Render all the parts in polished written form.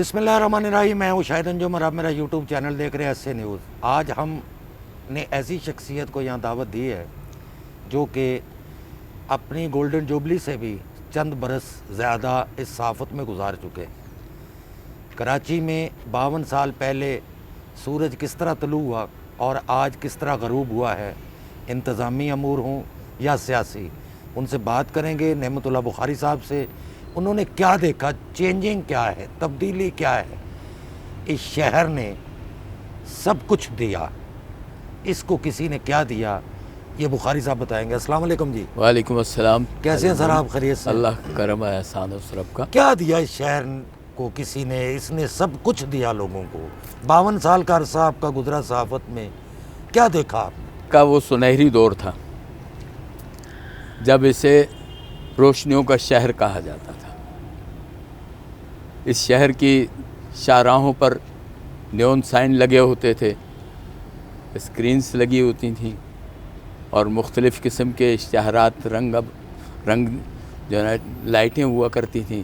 بسم اللہ الرحمن الرحیم. میں ہوں شاہد انجم اور آپ میرا یوٹیوب چینل دیکھ رہے ہیں ایس اے نیوز. آج ہم نے ایسی شخصیت کو یہاں دعوت دی ہے جو کہ اپنی گولڈن جوبلی سے بھی چند برس زیادہ اس صحافت میں گزار چکے. کراچی میں 52 سال پہلے سورج کس طرح طلوع ہوا اور آج کس طرح غروب ہوا ہے، انتظامی امور ہوں یا سیاسی، ان سے بات کریں گے. نعمت اللہ بخاری صاحب سے انہوں نے کیا دیکھا، چینجنگ کیا ہے، تبدیلی کیا ہے. اس شہر نے سب کچھ دیا، اس کو کسی نے کیا دیا، یہ بخاری صاحب بتائیں گے. السلام علیکم جی. وعلیکم السلام. کیسے ہیں سر آپ؟ خیریت سے؟ اللہ کا کرم ہے، احسان و سرب کا. کیا دیا اس شہر کو کسی نے؟ اس نے سب کچھ دیا لوگوں کو. 52 سال کا عرصہ آپ کا گزرا صحافت میں، کیا دیکھا آپ نے؟ کا وہ سنہری دور تھا جب اسے روشنیوں کا شہر کہا جاتا تھا. اس شہر کی شاہراہوں پر نیون سائن لگے ہوتے تھے، اسکرینز لگی ہوتی تھیں اور مختلف قسم کے اشتہارات، رنگ جو ہے لائٹیں ہوا کرتی تھیں.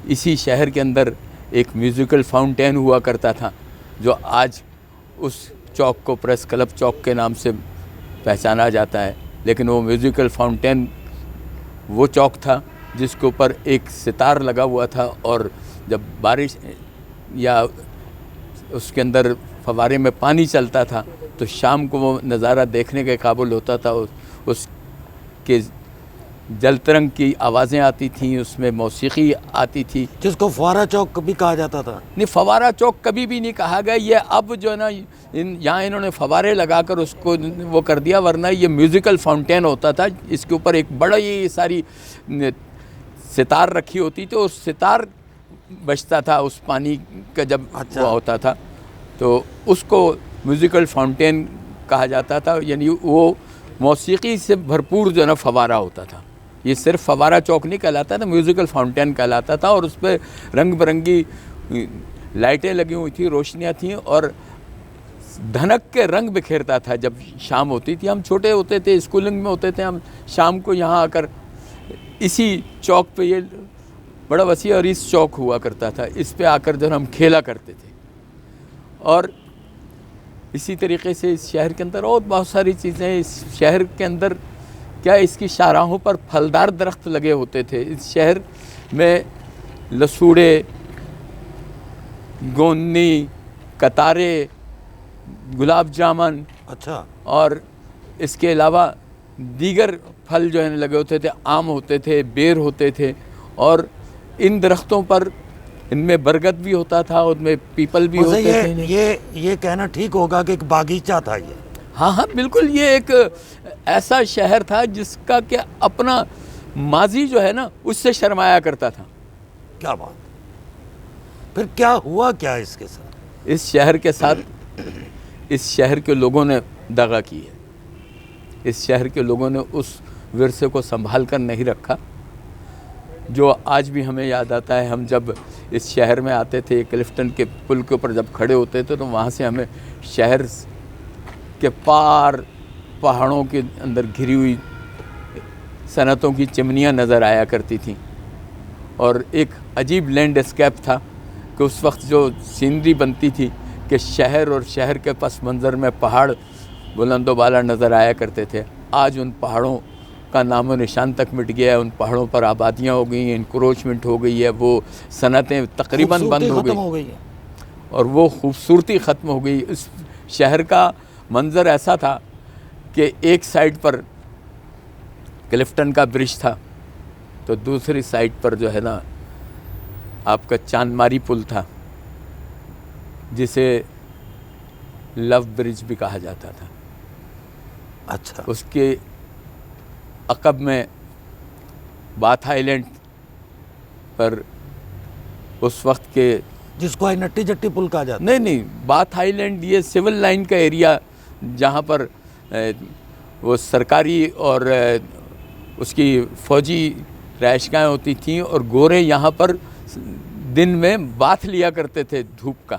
اسی شہر کے اندر ایک میوزیکل فاؤنٹین ہوا کرتا تھا جو آج اس چوک کو پریس کلب چوک کے نام سے پہچانا جاتا ہے. لیکن وہ میوزیکل فاؤنٹین وہ چوک تھا جس کے اوپر ایک ستار لگا ہوا تھا، اور جب بارش یا اس کے اندر فوارے میں پانی چلتا تھا تو شام کو وہ نظارہ دیکھنے کے قابل ہوتا تھا. اس کے جل ترنگ کی آوازیں آتی تھیں، اس میں موسیقی آتی تھی، جس کو فوارہ چوک بھی کہا جاتا تھا. نہیں، فوارہ چوک کبھی بھی نہیں کہا گیا. یہ اب جو ہے نا یہاں انہوں نے فوارے لگا کر اس کو وہ کر دیا، ورنہ یہ میوزیکل فاؤنٹین ہوتا تھا. اس کے اوپر ایک بڑا ہی ساری ستار رکھی ہوتی تھی، اور ستار بجتا تھا اس پانی کا جب وہ ہوتا تھا، تو اس کو میوزیکل فاؤنٹین کہا جاتا تھا. یعنی وہ موسیقی سے بھرپور جو ہے نا فوارہ ہوتا تھا. یہ صرف فوارہ چوک نہیں کہلاتا تھا، میوزیکل فاؤنٹین کہلاتا تھا. اور اس پہ رنگ برنگی لائٹیں لگی ہوئی تھیں، روشنیاں تھیں، اور دھنک کے رنگ بکھیرتا تھا جب شام ہوتی تھی. ہم چھوٹے ہوتے تھے، اسکولنگ میں ہوتے تھے، ہم شام کو یہاں آ کر اسی چوک پہ، یہ بڑا وسیع اور اس چوک ہوا کرتا تھا، اس پہ آ کر جو ہم کھیلا کرتے تھے. اور اسی طریقے سے اس شہر کے اندر اور بہت ساری چیزیں. اس شہر کے اندر کیا اس کی شاہراہوں پر پھلدار درخت لگے ہوتے تھے. اس شہر میں لسوڑے، گونی، کتارے، گلاب جامن، اچھا، اور اس کے علاوہ دیگر پھل جو ہیں لگے ہوتے تھے. آم ہوتے تھے، بیر ہوتے تھے، اور ان درختوں پر ان میں برگد بھی ہوتا تھا، ان میں پیپل بھی ہوتے تھے. یہ کہنا ٹھیک ہوگا کہ ایک باغیچہ تھا یہ. ہاں بالکل. یہ ایک ایسا شہر تھا جس کا کہ اپنا ماضی جو ہے نا اس سے شرمایا کرتا تھا. کیا بات. پھر کیا ہوا کیا اس کے ساتھ؟ اس شہر کے ساتھ اس شہر کے لوگوں نے دغا کی ہے. اس شہر کے لوگوں نے اس ورثے کو سنبھال کر نہیں رکھا جو آج بھی ہمیں یاد آتا ہے. ہم جب اس شہر میں آتے تھے، کلفٹن کے پل کے اوپر جب کھڑے ہوتے تھے تو وہاں سے ہمیں شہر کے پار پہاڑوں کے اندر گھری ہوئی صنعتوں کی چمنیاں نظر آیا کرتی تھیں. اور ایک عجیب لینڈ اسکیپ تھا کہ اس وقت جو سینری بنتی تھی کہ شہر اور شہر کے پس منظر میں پہاڑ بلند و بالا نظر آیا کرتے تھے. آج ان پہاڑوں کا نام و نشان تک مٹ گیا ہے. ان پہاڑوں پر آبادیاں ہو گئی ہیں، انکروچمنٹ ہو گئی ہے، وہ صنعتیں تقریباً بند ہو گئی اور وہ خوبصورتی ختم ہو گئی. اس شہر کا منظر ایسا تھا کہ ایک سائڈ پر کلفٹن کا برج تھا، تو دوسری سائڈ پر جو ہے نا آپ کا چاند ماری پل تھا، جسے لو برج بھی کہا جاتا تھا. اچھا. اس کے عقب میں باتھ آئی لینڈ پر اس وقت کے، جس کو نٹی جٹی پل کہا جاتا. نہیں، باتھ آئی لینڈ یہ سول لائن کا ایریا جہاں پر وہ سرکاری اور اس کی فوجی رہائشگاہیں ہوتی تھیں، اور گورے یہاں پر دن میں باتھ لیا کرتے تھے دھوپ کا.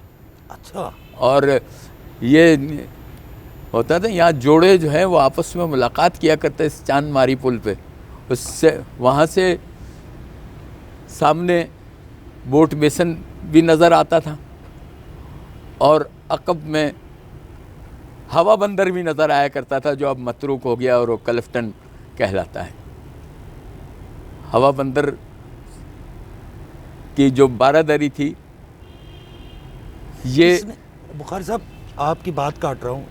اچھا. اور یہ ہوتا تھا یہاں جوڑے جو ہیں وہ آپس میں ملاقات کیا کرتے اس چاند ماری پل پہ. اس سے وہاں سے سامنے بوٹ بیسن بھی نظر آتا تھا اور عقب میں ہوا بندر بھی نظر آیا کرتا تھا، جو اب متروک ہو گیا اور وہ کلفٹن کہلاتا ہے۔ ہوا بندر کی جو بارادری تھی یہ بخاری صاحب آپ کی بات کاٹ رہا ہوں،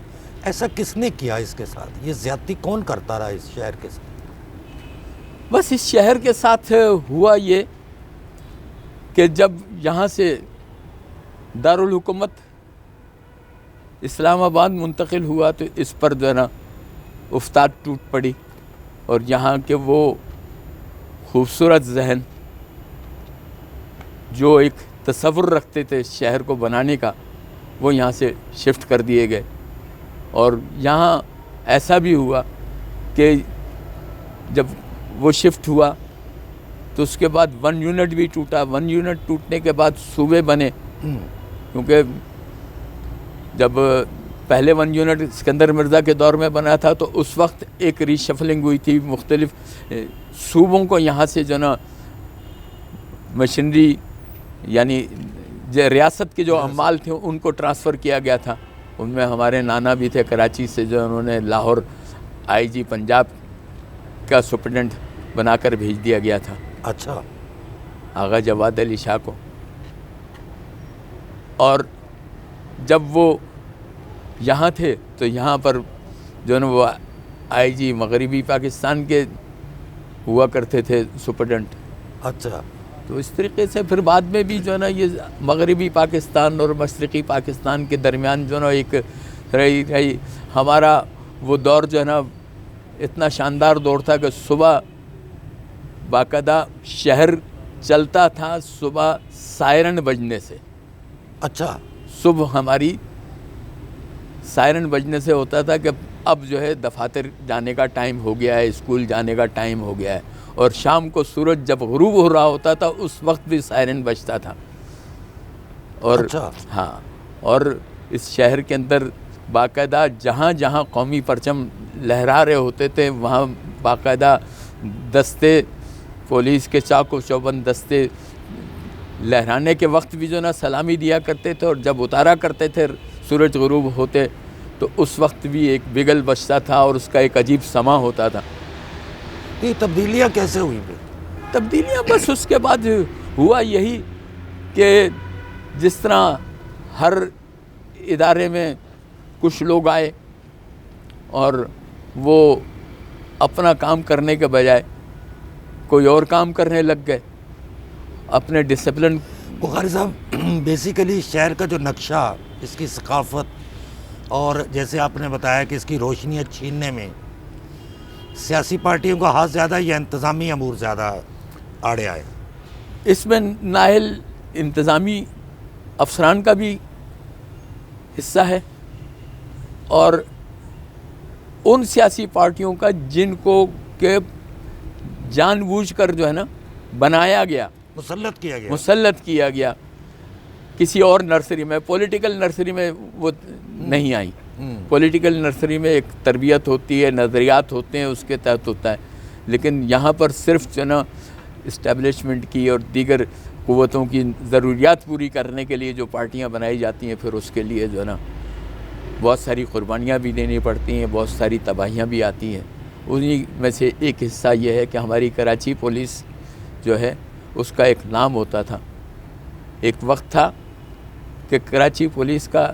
ایسا کس نے کیا اس کے ساتھ؟ یہ زیادتی کون کرتا رہا اس شہر کے ساتھ؟ بس اس شہر کے ساتھ ہوا یہ کہ جب یہاں سے دارالحکومت اسلام آباد منتقل ہوا تو اس پر جو ہے نا افتاد ٹوٹ پڑی، اور یہاں کے وہ خوبصورت ذہن جو ایک تصور رکھتے تھے شہر کو بنانے کا، وہ یہاں سے شفٹ کر دیے گئے۔ اور یہاں ایسا بھی ہوا کہ جب وہ شفٹ ہوا تو اس کے بعد 1 یونٹ بھی ٹوٹا۔ 1 یونٹ ٹوٹنے کے بعد صوبے بنے، کیونکہ جب پہلے 1 یونٹ اسکندر مرزا کے دور میں بنا تھا تو اس وقت ایک ری شفلنگ ہوئی تھی، مختلف صوبوں کو یہاں سے جو نا مشینری یعنی ریاست کے جو عمال تھے ان کو ٹرانسفر کیا گیا تھا۔ ان میں ہمارے نانا بھی تھے کراچی سے، جو انہوں نے لاہور آئی جی پنجاب کا سپرنٹینڈنٹ بنا کر بھیج دیا گیا تھا، اچھا، آغا جواد علی شاہ کو۔ اور جب وہ یہاں تھے تو یہاں پر جو ہے نا وہ آئی جی مغربی پاکستان کے ہوا کرتے تھے سپرنٹینڈنٹ۔ اچھا، تو اس طریقے سے پھر بعد میں بھی جو ہے نا یہ مغربی پاکستان اور مشرقی پاکستان کے درمیان جو ہے نا ایک رہی ہمارا وہ دور جو ہے نا اتنا شاندار دور تھا کہ صبح باقاعدہ شہر چلتا تھا صبح سائرن بجنے سے۔ اچھا، صبح ہماری سائرن بجنے سے ہوتا تھا کہ اب جو ہے دفاتر جانے کا ٹائم ہو گیا ہے، اسکول جانے کا ٹائم ہو گیا ہے، اور شام کو سورج جب غروب ہو رہا ہوتا تھا اس وقت بھی سائرن بجتا تھا۔ اور اچھا، ہاں، اور اس شہر کے اندر باقاعدہ جہاں جہاں قومی پرچم لہرا رہے ہوتے تھے وہاں باقاعدہ دستے پولیس کے چاق و چوبند دستے لہرانے کے وقت بھی جو نا سلامی دیا کرتے تھے، اور جب اتارا کرتے تھے سورج غروب ہوتے تو اس وقت بھی ایک بگل بجتا تھا اور اس کا ایک عجیب سما ہوتا تھا۔ یہ تبدیلیاں کیسے ہوئی پھر؟ تبدیلیاں بس اس کے بعد ہوا یہی کہ جس طرح ہر ادارے میں کچھ لوگ آئے اور وہ اپنا کام کرنے کے بجائے کوئی اور کام کرنے لگ گئے، اپنے ڈسپلن۔ بخاری صاحب، بیسیکلی شہر کا جو نقشہ، اس کی ثقافت، اور جیسے آپ نے بتایا کہ اس کی روشنیاں چھیننے میں سیاسی پارٹیوں کا ہاتھ زیادہ یا انتظامی امور زیادہ آڑے آئے؟ اس میں نااہل انتظامی افسران کا بھی حصہ ہے، اور ان سیاسی پارٹیوں کا جن کو کہ جان بوجھ کر جو ہے نا بنایا گیا، مسلط کیا گیا کسی اور نرسری میں، پولیٹیکل نرسری میں وہ نہیں آئی۔ پولیٹیکل نرسری میں ایک تربیت ہوتی ہے، نظریات ہوتے ہیں، اس کے تحت ہوتا ہے، لیکن یہاں پر صرف جو نا اسٹیبلشمنٹ کی اور دیگر قوتوں کی ضروریات پوری کرنے کے لیے جو پارٹیاں بنائی جاتی ہیں، پھر اس کے لیے جو ہے نا بہت ساری قربانیاں بھی دینی پڑتی ہیں، بہت ساری تباہیاں بھی آتی ہیں۔ انہی میں سے ایک حصہ یہ ہے کہ ہماری کراچی پولیس جو ہے اس کا ایک نام ہوتا تھا۔ ایک وقت تھا کہ کراچی پولیس کا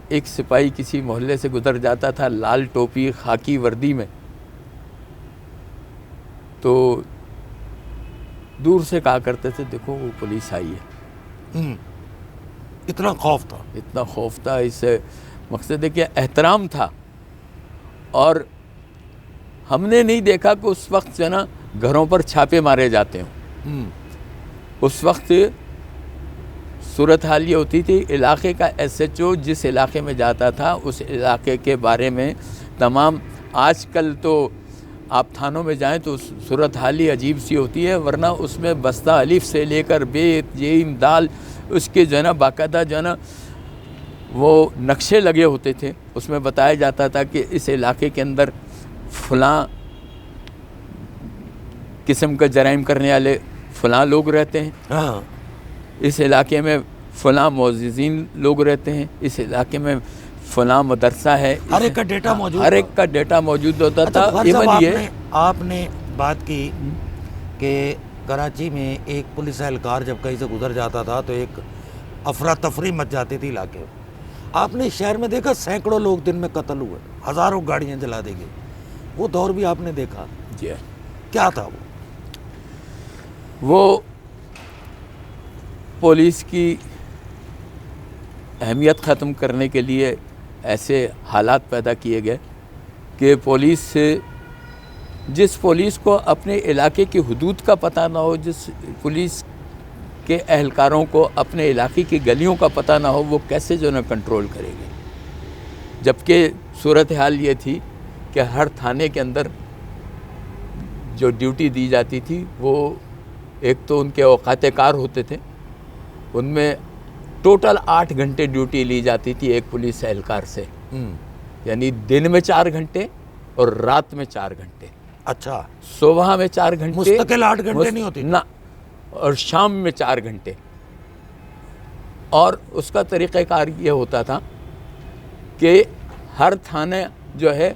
ایک سپاہی کسی محلے سے گزر جاتا تھا لال ٹوپی خاکی وردی میں، تو دور سے کہا کرتے تھے دیکھو وہ پولیس آئی ہے۔ اتنا خوف تھا، اتنا خوف تھا، اس سے مقصد ہے کہ احترام تھا۔ اور ہم نے نہیں دیکھا کہ اس وقت جو ہے نا گھروں پر چھاپے مارے جاتے ہوں۔ اس وقت صورتحال یہ ہوتی تھی، علاقے کا ایس ایچ او جس علاقے میں جاتا تھا اس علاقے کے بارے میں تمام، آج کل تو آپ تھانوں میں جائیں تو صورتحال ہی عجیب سی ہوتی ہے، ورنہ اس میں بستہ الف سے لے کر بے جیم دال اس کے جو ہے نا باقاعدہ جو ہے نا وہ نقشے لگے ہوتے تھے، اس میں بتایا جاتا تھا کہ اس علاقے کے اندر فلاں قسم کا جرائم کرنے والے فلاں لوگ رہتے ہیں، ہاں اس علاقے میں فلاں معززین لوگ رہتے ہیں، اس علاقے میں فلاں مدرسہ ہے، ہر ایک کا ڈیٹا موجود ہر ایک کا ڈیٹا موجود ہوتا اچھا تھا۔ بخاری صاحب، ایون یہ آپ نے بات کی کہ کراچی میں ایک پولیس اہلکار جب کہیں سے گزر جاتا تھا تو ایک افراتفری مچ جاتی تھی علاقے میں۔ آپ نے شہر میں دیکھا سینکڑوں لوگ دن میں قتل ہوئے، ہزاروں گاڑیاں جلا دی گئی، وہ دور بھی آپ نے دیکھا، جی کیا تھا وہ پولیس کی اہمیت ختم کرنے کے لیے ایسے حالات پیدا کیے گئے کہ جس پولیس کو اپنے علاقے کی حدود کا پتہ نہ ہو، جس پولیس کے اہلکاروں کو اپنے علاقے کی گلیوں کا پتہ نہ ہو، وہ کیسے جو ہے کنٹرول کرے گے؟ جبکہ صورتحال یہ تھی کہ ہر تھانے کے اندر جو ڈیوٹی دی جاتی تھی وہ ایک تو ان کے اوقات کار ہوتے تھے، ان میں ٹوٹل 8 گھنٹے ڈیوٹی لی جاتی تھی ایک پولیس اہلکار سے، یعنی دن میں 4 گھنٹے اور رات میں 4 گھنٹے۔ اچھا، صبح میں 4 گھنٹے، مستقل 8 گھنٹے نہیں ہوتی نہ، اور شام میں 4 گھنٹے۔ اور اس کا طریقہ کار یہ ہوتا تھا کہ ہر تھانہ جو ہے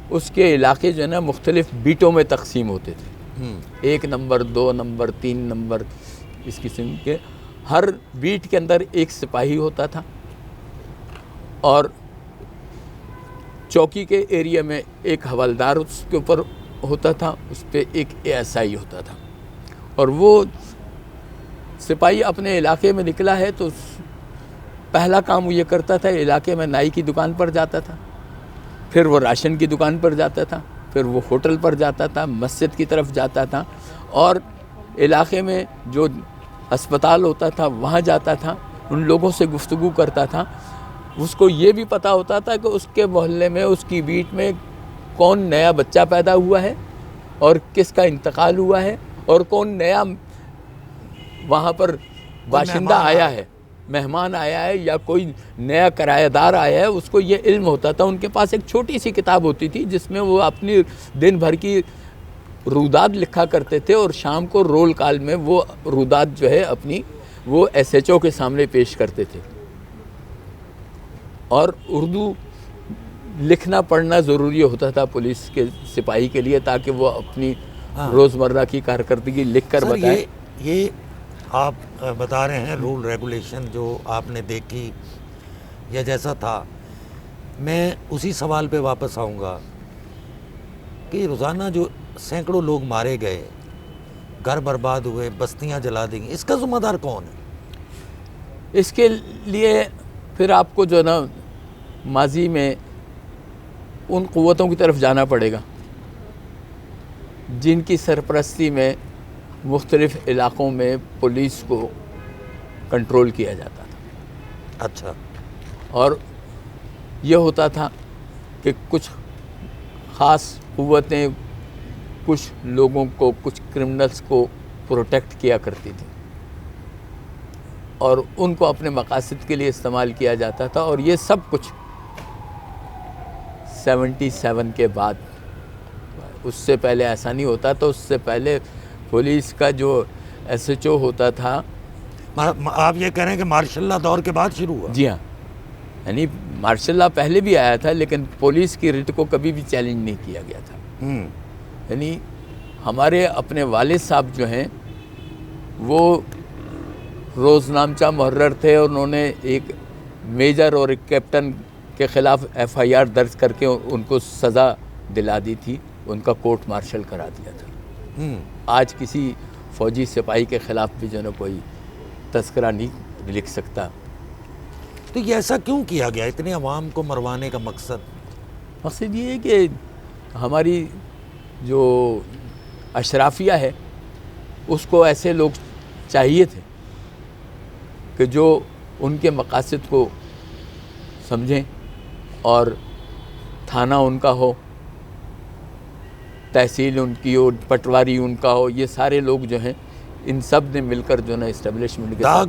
اس کے علاقے جو ہے نا مختلف بیٹوں میں تقسیم ہوتے تھے، 1 نمبر، 2 نمبر، 3 نمبر، اس قسم کے۔ ہر بیٹ کے اندر ایک سپاہی ہوتا تھا، اور چوکی کے ایریا میں ایک حوالدار اس کے اوپر ہوتا تھا، اس پہ ایک ASI ہوتا تھا۔ اور وہ سپاہی اپنے علاقے میں نکلا ہے تو پہلا کام وہ یہ کرتا تھا، علاقے میں نائی کی دکان پر جاتا تھا، پھر وہ راشن کی دکان پر جاتا تھا، پھر وہ ہوٹل پر جاتا تھا، مسجد کی طرف جاتا تھا، اور علاقے میں جو اسپتال ہوتا تھا وہاں جاتا تھا، ان لوگوں سے گفتگو کرتا تھا۔ اس کو یہ بھی پتہ ہوتا تھا کہ اس کے محلے میں، اس کی بیٹ میں کون نیا بچہ پیدا ہوا ہے اور کس کا انتقال ہوا ہے، اور کون نیا وہاں پر باشندہ آیا ہے، مہمان آیا ہے، یا کوئی نیا کرایہ دار آیا ہے، اس کو یہ علم ہوتا تھا۔ ان کے پاس ایک چھوٹی سی کتاب ہوتی تھی جس میں وہ اپنی دن بھر کی روداد لکھا کرتے تھے، اور شام کو رول کال میں وہ روداد جو ہے اپنی وہ SHO کے سامنے پیش کرتے تھے۔ اور اردو لکھنا پڑھنا ضروری ہوتا تھا پولیس کے سپاہی کے لیے، تاکہ وہ اپنی روزمرہ کی کارکردگی لکھ کر بتائے۔ یہ آپ بتا رہے ہیں رول ریگولیشن جو آپ نے دیکھی یا جیسا تھا، میں اسی سوال پہ واپس آؤں گا کہ روزانہ جو سینکڑوں لوگ مارے گئے، گھر برباد ہوئے، بستیاں جلا دی گئیں، اس کا ذمہ دار کون ہے؟ اس کے لیے پھر آپ کو جو نا ماضی میں ان قوتوں کی طرف جانا پڑے گا جن کی سرپرستی میں مختلف علاقوں میں پولیس کو کنٹرول کیا جاتا تھا۔ اچھا، اور یہ ہوتا تھا کہ کچھ خاص قوتیں کچھ لوگوں کو، کچھ کرمنلز کو پروٹیکٹ کیا کرتی تھی، اور ان کو اپنے مقاصد کے لیے استعمال کیا جاتا تھا۔ اور یہ سب کچھ 77 کے بعد، اس سے پہلے ایسا نہیں ہوتا۔ تو اس سے پہلے پولیس کا جو SHO ہوتا تھا، آپ یہ کہہ رہے ہیں کہ مارشل لا دور کے بعد شروع ہوا؟ جی ہاں، یعنی مارشل لا پہلے بھی آیا تھا، لیکن پولیس کی ریٹ کو کبھی بھی چیلنج نہیں کیا گیا تھا۔ یعنی ہمارے اپنے والد صاحب جو ہیں وہ روز نامچہ محرر تھے، اور انہوں نے ایک میجر اور ایک کیپٹن کے خلاف FIR درج کر کے ان کو سزا دلا دی تھی، ان کا کورٹ مارشل کرا دیا تھا۔ آج کسی فوجی سپاہی کے خلاف بھی جو ہے کوئی تذکرہ نہیں لکھ سکتا۔ تو یہ ایسا کیوں کیا گیا؟ اتنے عوام کو مروانے کا مقصد یہ ہے کہ ہماری جو اشرافیہ ہے اس کو ایسے لوگ چاہیے تھے کہ جو ان کے مقاصد کو سمجھیں، اور تھانہ ان کا ہو، تحصیل ان کی ہو، پٹواری ان کا ہو، یہ سارے لوگ جو ہیں ان سب نے مل کر جو ہے نا اسٹیبلشمنٹ کے داغ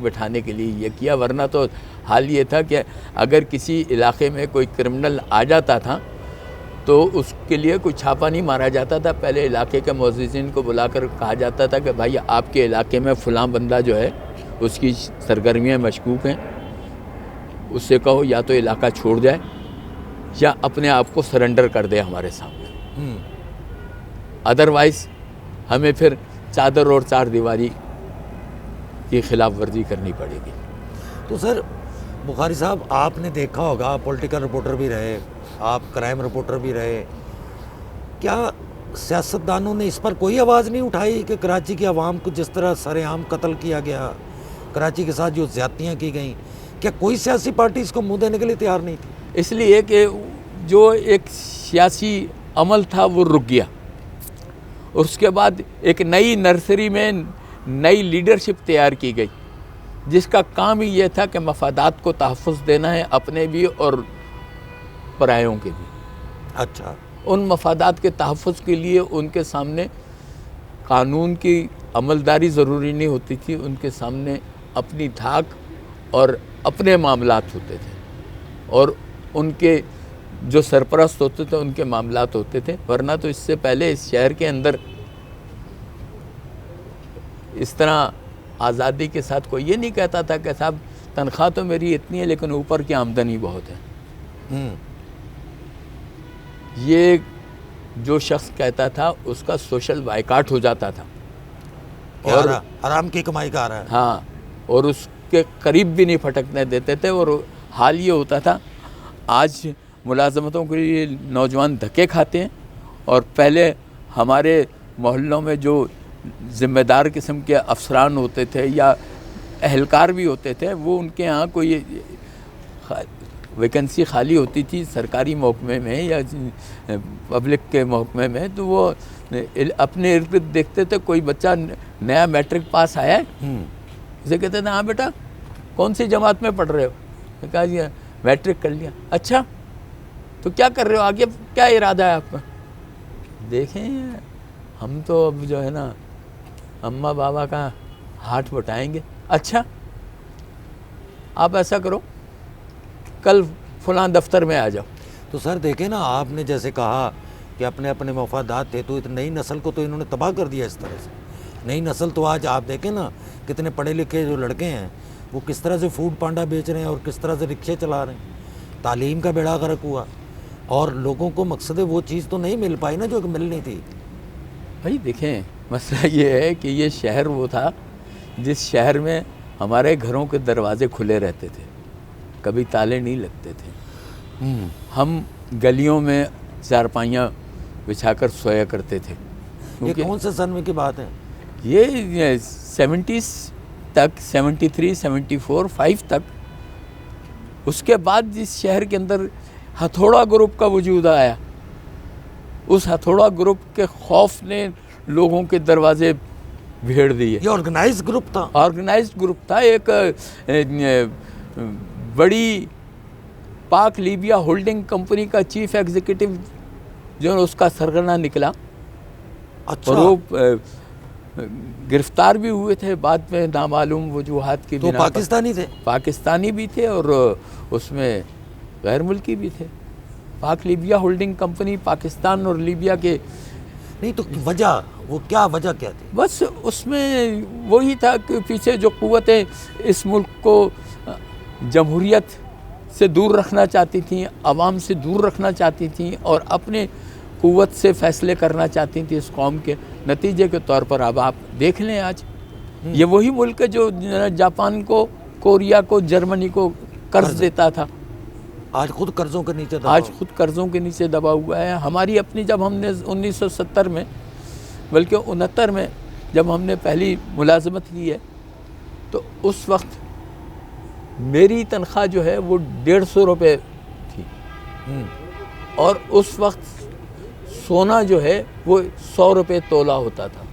بٹھانے کے لیے یہ کیا۔ ورنہ تو حال یہ تھا کہ اگر کسی علاقے میں کوئی کرمنل آ جاتا تھا تو اس کے لیے کوئی چھاپا نہیں مارا جاتا تھا. پہلے علاقے کے معززین کو بلا کر کہا جاتا تھا کہ بھائی آپ کے علاقے میں فلاں بندہ جو ہے اس کی سرگرمیاں مشکوک ہیں, اس سے کہو یا تو علاقہ چھوڑ جائے یا اپنے آپ کو سرنڈر کر دے ہمارے سامنے, ادروائز ہمیں پھر چادر اور چار دیواری کی خلاف ورزی کرنی پڑے گی. تو سر بخاری صاحب, آپ نے دیکھا ہوگا, آپ پولیٹیکل رپورٹر بھی رہے, آپ کرائم رپورٹر بھی رہے, کیا سیاستدانوں نے اس پر کوئی آواز نہیں اٹھائی کہ کراچی کی عوام کو جس طرح سر عام قتل کیا گیا, کراچی کے ساتھ جو زیادتیاں کی گئیں, کیا کوئی سیاسی پارٹی اس کو منہ دینے کے لیے تیار نہیں تھی؟ اس لیے کہ جو ایک سیاسی عمل تھا وہ رک گیا. اس کے بعد ایک نئی نرسری میں نئی لیڈرشپ تیار کی گئی جس کا کام ہی یہ تھا کہ مفادات کو تحفظ دینا ہے, اپنے بھی اور پرایوں کے بھی. اچھا, ان مفادات کے تحفظ کے لیے ان کے سامنے قانون کی عملداری ضروری نہیں ہوتی تھی, ان کے سامنے اپنی دھاک اور اپنے معاملات ہوتے تھے, اور ان کے جو سرپرست ہوتے تھے ان کے معاملات ہوتے تھے. ورنہ تو اس سے پہلے اس شہر کے اندر اس طرح آزادی کے ساتھ کوئی یہ نہیں کہتا تھا کہ صاحب تنخواہ تو میری اتنی ہے لیکن اوپر کی آمدنی بہت ہے. یہ جو شخص کہتا تھا اس کا سوشل بائیکاٹ ہو جاتا تھا, اور حرام کی کمائی کا رہا ہے. ہاں, اور اس کے قریب بھی نہیں پھٹکنے دیتے تھے. اور حال یہ ہوتا تھا, آج ملازمتوں کے لیے نوجوان دھکے کھاتے ہیں, اور پہلے ہمارے محلوں میں جو ذمہ دار قسم کے افسران ہوتے تھے یا اہلکار بھی ہوتے تھے, وہ ان کے ہاں کوئی ویکنسی خالی ہوتی تھی سرکاری محکمے میں یا پبلک کے محکمے میں, تو وہ اپنے ارد گرد دیکھتے تھے کوئی بچہ نیا میٹرک پاس آیا ہے, اسے کہتے تھے ہاں بیٹا کون سی جماعت میں پڑھ رہے ہو؟ کہا جی میٹرک کر لیا. اچھا تو کیا کر رہے ہو, آگے کیا ارادہ ہے آپ کا؟ دیکھیں ہم تو اب جو ہے نا اماں بابا کا ہاتھ بٹائیں گے. اچھا آپ ایسا کرو کل فلاں دفتر میں آ جاؤ. تو سر دیکھیں نا, آپ نے جیسے کہا کہ اپنے اپنے مفادات تھے, تو نئی نسل کو تو انہوں نے تباہ کر دیا اس طرح سے. نئی نسل تو آج آپ دیکھیں نا کتنے پڑھے لکھے جو لڑکے ہیں وہ کس طرح سے فوڈ پانڈا بیچ رہے ہیں اور کس طرح سے رکشے چلا رہے ہیں. تعلیم کا بیڑا غرق ہوا, اور لوگوں کو مقصد وہ چیز تو نہیں مل پائی نا جو کہ ملنی تھی. بھائی دیکھیں مسئلہ یہ ہے کہ یہ شہر وہ تھا جس شہر میں ہمارے گھروں کے دروازے کھلے رہتے تھے, کبھی تالے نہیں لگتے تھے. ہم گلیوں میں چارپائیاں بچھا کر سویا کرتے تھے. یہ کون سے سن میں کی بات ہے؟ یہ 70s تک, 73, 74, 5 تک. اس کے بعد جس شہر کے اندر ہتھوڑا گروپ کا وجود آیا, اس ہتھوڑا گروپ کے خوف نے لوگوں کے دروازے بھیڑ دیے. یہ آرگنائز گروپ تھا؟ آرگنائزڈ گروپ تھا. ایک بڑی پاک لیبیا ہولڈنگ کمپنی کا چیف ایگزیکٹو جو ہے اس کا سرغنہ نکلا. اچھا, اور وہ گرفتار بھی ہوئے تھے بعد میں نامعلوم وجوہات کی تو بنا پر. پاکستانی تھے؟ پاکستانی بھی تھے اور اس میں غیر ملکی بھی تھے. پاک لیبیا ہولڈنگ کمپنی پاکستان اور لیبیا کے. نہیں تو وجہ وہ کیا وجہ کیا تھی؟ بس اس میں وہی تھا کہ پیچھے جو قوتیں اس ملک کو جمہوریت سے دور رکھنا چاہتی تھیں, عوام سے دور رکھنا چاہتی تھیں, اور اپنے قوت سے فیصلے کرنا چاہتی تھیں اس قوم کے. نتیجے کے طور پر اب آپ دیکھ لیں آج یہ وہی ملک ہے جو جاپان کو, کوریا کو, جرمنی کو قرض دیتا تھا, آج خود قرضوں کے نیچے دبا. آج خود قرضوں کے نیچے دبا ہوا ہے. ہماری اپنی جب ہم نے 1970 میں بلکہ 69 میں جب ہم نے پہلی ملازمت کی ہے تو اس وقت میری تنخواہ جو ہے وہ 150 روپے تھی, اور اس وقت سونا جو ہے وہ 100 روپے تولہ ہوتا تھا.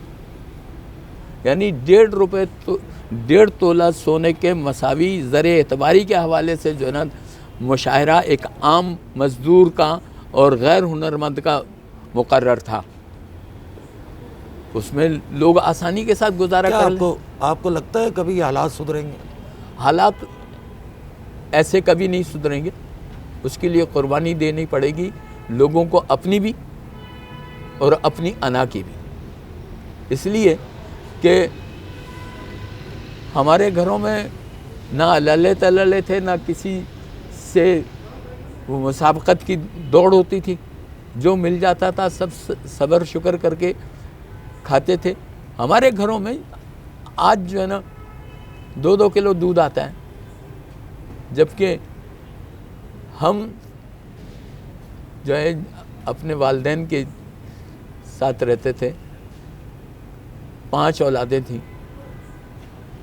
یعنی 1.5 تولہ سونے کے مساوی زر اعتباری کے حوالے سے جو ہے نا مشاہرہ ایک عام مزدور کا اور غیر ہنرمند کا مقرر تھا. اس میں لوگ آسانی کے ساتھ گزارا کر لیں. آپ کو لگتا ہے کبھی یہ حالات سدھریں گے؟ حالات ایسے کبھی نہیں سدھریں گے. اس کے لیے قربانی دینی پڑے گی لوگوں کو اپنی بھی اور اپنی انا کی بھی، اس لیے کہ ہمارے گھروں میں نہ للے تللے تھے، نہ کسی سے وہ مسابقت کی دوڑ ہوتی تھی، جو مل جاتا تھا سب صبر شکر کر کے کھاتے تھے۔ ہمارے گھروں میں آج جو ہے نا 2-2 کلو دودھ آتا ہے، جبکہ ہم جو ہے اپنے والدین کے ساتھ رہتے تھے، 5 اولادیں تھیں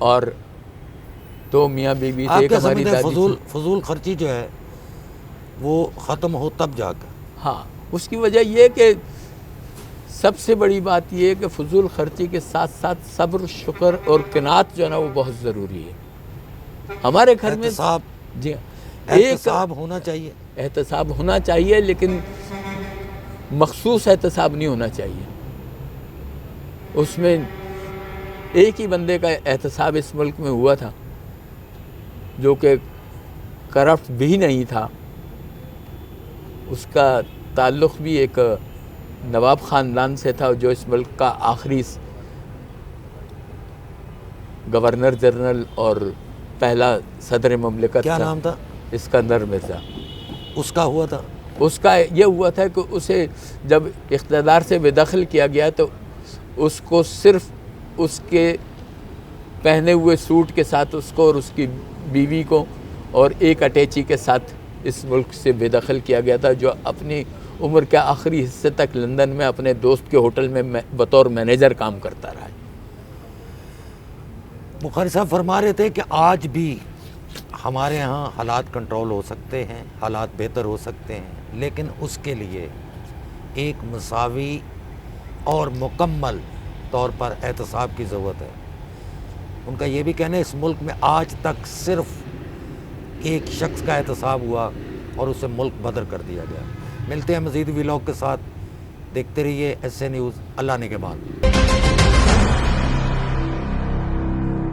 اور 2 میاں بیوی تھے، آپ ایک کیا ہماری سمجھتے ہیں دادی تھی۔ فضول خرچی جو ہے وہ ختم ہو تب جا کر؟ ہاں، اس کی وجہ یہ کہ سب سے بڑی بات یہ ہے کہ فضول خرچی کے ساتھ ساتھ صبر شکر اور قناعت جو ہے نا وہ بہت ضروری ہے ہمارے گھر میں۔ احتساب جی ہاں، ایک احتساب ہونا چاہیے۔ احتساب ہونا چاہیے، لیکن مخصوص احتساب نہیں ہونا چاہیے۔ اس میں ایک ہی بندے کا احتساب اس ملک میں ہوا تھا جو کہ کرپٹ بھی نہیں تھا، اس کا تعلق بھی ایک نواب خاندان سے تھا جو اس ملک کا آخری گورنر جنرل اور پہلا صدر مملکت کیا تھا، نام تھا اسکندر مرزا۔ اس کا؟ ہوا تھا اس کا یہ ہوا تھا کہ اسے جب اقتدار سے بے دخل کیا گیا تو اس کو صرف اس کے پہنے ہوئے سوٹ کے ساتھ اس کو اور اس کی بیوی کو اور ایک اٹیچی کے ساتھ اس ملک سے بے دخل کیا گیا تھا، جو اپنی عمر کے آخری حصے تک لندن میں اپنے دوست کے ہوٹل میں بطور مینیجر کام کرتا رہا ہے۔ بخاری صاحب فرما رہے تھے کہ آج بھی ہمارے ہاں حالات کنٹرول ہو سکتے ہیں، حالات بہتر ہو سکتے ہیں، لیکن اس کے لیے ایک مساوی اور مکمل طور پر احتساب کی ضرورت ہے۔ ان کا یہ بھی کہنا ہے اس ملک میں آج تک صرف ایک شخص کا احتساب ہوا اور اسے ملک بدر کر دیا گیا۔ ملتے ہیں مزید ویلاگ کے ساتھ، دیکھتے رہیے ایس اے نیوز۔ اللہ نگہبان۔